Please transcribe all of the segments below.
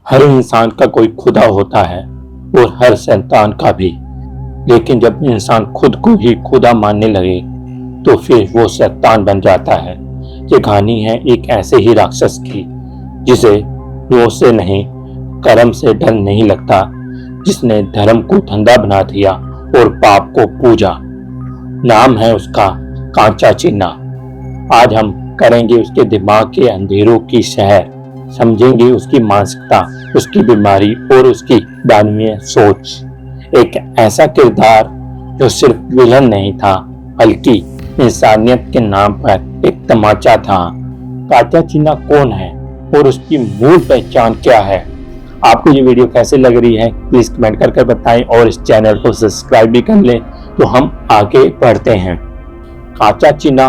हर इंसान का कोई खुदा होता है और हर शैतान का भी। लेकिन जब इंसान खुद को ही खुदा मानने लगे तो फिर वो शैतान बन जाता है। ये कहानी है एक ऐसे ही राक्षस की जिसे रोज से नहीं कर्म से डर नहीं लगता, जिसने धर्म को धंधा बना दिया और पाप को पूजा। नाम है उसका कांचा चीना। आज हम करेंगे उसके दिमाग के अंधेरों की सैर, समझेंगे उसकी मानसिकता, उसकी बीमारी और उसकी दानवीय सोच। एक ऐसा किरदार जो सिर्फ विलन नहीं था बल्कि इंसानियत के नाम पर एक तमाचा था। कांचा चीना कौन है और उसकी मूल पहचान क्या है? आपको ये वीडियो कैसे लग रही है प्लीज कमेंट करके बताएं और इस चैनल को सब्सक्राइब भी कर लें तो हम आगे बढ़ते हैं। कांचा चीना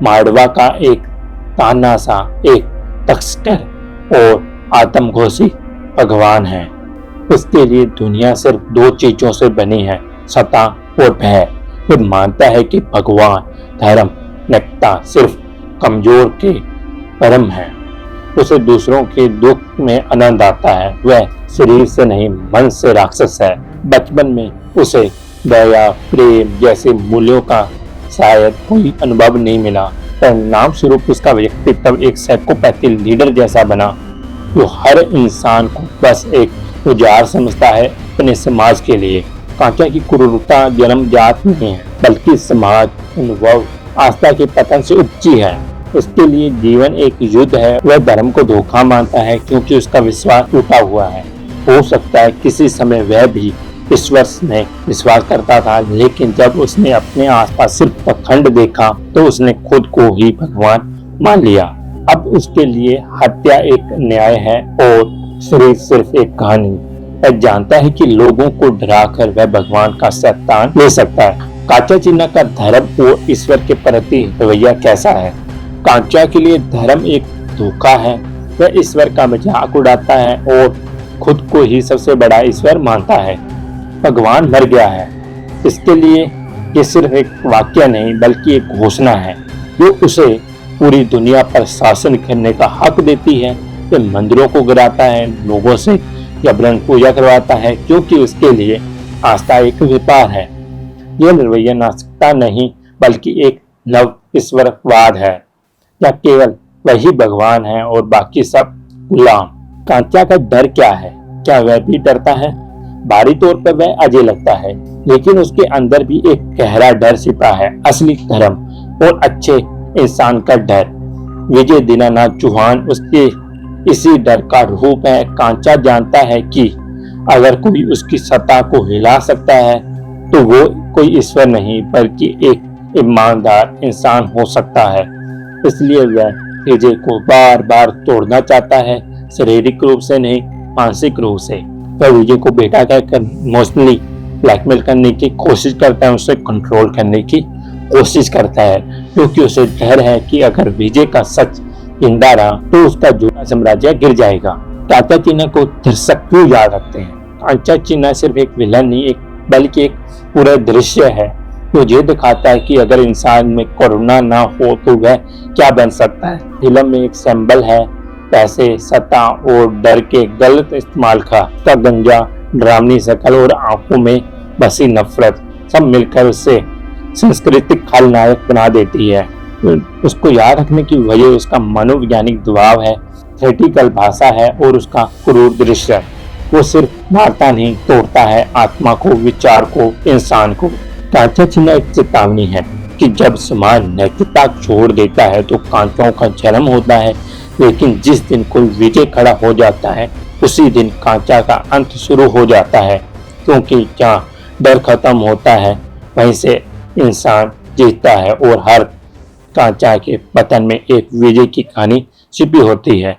मारवा का एक ताना सा एक तस्कर और आत्मघोषी भगवान है। उसके लिए दुनिया सिर्फ दो चीजों से बनी है, सत्ता और भय। वो मानता है कि भगवान, धर्म, नैतिकता सिर्फ कमजोर के परम है। उसे दूसरों के दुख में आनंद आता है। वह शरीर से नहीं मन से राक्षस है। बचपन में उसे दया, प्रेम जैसे मूल्यों का शायद कोई अनुभव नहीं मिला। परिणाम स्वरूप उसका व्यक्तित्व एक साइकोपैथी लीडर जैसा बना, जो हर इंसान को बस एक औजार समझता है अपने समाज के लिए। कांचा की क्रूरता जन्मजात नहीं है बल्कि समाज, अनुभव, आस्था के पतन से उपजी है। उसके लिए जीवन एक युद्ध है। वह धर्म को धोखा मानता है क्योंकि उसका विश्वास टूटा हुआ है। हो सकता है किसी समय वह भी ईश्वर में विश्वास करता था, लेकिन जब उसने अपने आसपास सिर्फ पाखंड देखा तो उसने खुद को ही भगवान मान लिया। अब उसके लिए हत्या एक न्याय है और शरीर सिर्फ एक कहानी। वह जानता है कि लोगों को डराकर वह भगवान का शैतान ले सकता है। कांचा चीना का धर्म और ईश्वर के प्रति रवैया कैसा है? कांचा के लिए धर्म एक धोखा है। वह ईश्वर का मजाक उड़ाता है और खुद को ही सबसे बड़ा ईश्वर मानता है। भगवान मर गया है। इसके लिए ये सिर्फ एक वाक्य नहीं बल्कि एक घोषणा है जो उसे पूरी दुनिया पर शासन करने का हक देती है। वह मंदिरों को गिराता है, लोगों से जबरन पूजा करवाता है क्योंकि उसके लिए आस्था एक व्यापार है। यह रवैया नास्तिकता नहीं बल्कि एक नव ईश्वरवाद है, या केवल वही भगवान है और बाकी सब गुलाम। कांचा का डर क्या है? क्या वह भी डरता है? बाहरी तौर पर वह अजय लगता है, लेकिन उसके अंदर भी एक गहरा डर छिपा है। असली धर्म और अच्छे इंसान का डर। विजय दीनानाथ चौहान उसके इसी डर का रूप है। कांचा जानता है कि अगर कोई उसकी सत्ता को हिला सकता है तो वो कोई ईश्वर नहीं बल्कि एक ईमानदार इंसान हो सकता है। इसलिए वह विजय को बार बार तोड़ना चाहता है, शारीरिक रूप से नहीं, मानसिक रूप से। वह विजय को बेटा कहकर इमोशनली ब्लैकमेल करने की कोशिश करता है, उसे कंट्रोल करने की कोशिश करता है, क्योंकि उसे डर है कि अगर विजय का सच जिंदा रहा तो उसका झूठा साम्राज्य गिर जाएगा। कांचा चीना को दर्शक क्यों याद रखते हैं? कांचा चीना सिर्फ एक विलन नहीं बल्कि एक पूरा दृश्य है जो ये दिखाता है कि अगर इंसान में करुणा ना हो तो वह क्या बन सकता है। फिल्म में एक सिंबल है पैसे, सत्ता और डर के गलत इस्तेमाल का गंजा, डरावनी शक्ल और आंखों में बसी नफरत सब मिलकर उसे सांस्कृतिक खलनायक बना देती है। उसको याद रखने की वजह उसका मनोवैज्ञानिक दबाव है, थेटिकल भाषा है और उसका क्रूर दृश्य। वो सिर्फ मारता नहीं, तोड़ता है आत्मा को, विचार को, इंसान को। कांचा चीना एक चेतावनी है कि जब समाज नैतिकता छोड़ देता है तो कांचाओं का जन्म होता है, लेकिन जिस दिन कोई विजय खड़ा हो जाता है उसी दिन कांचा का अंत शुरू हो जाता है, क्योंकि जहाँ डर खत्म होता है वहीं से इंसान जीतता है और हर कांचा के पतन में एक विजय की कहानी छिपी होती है।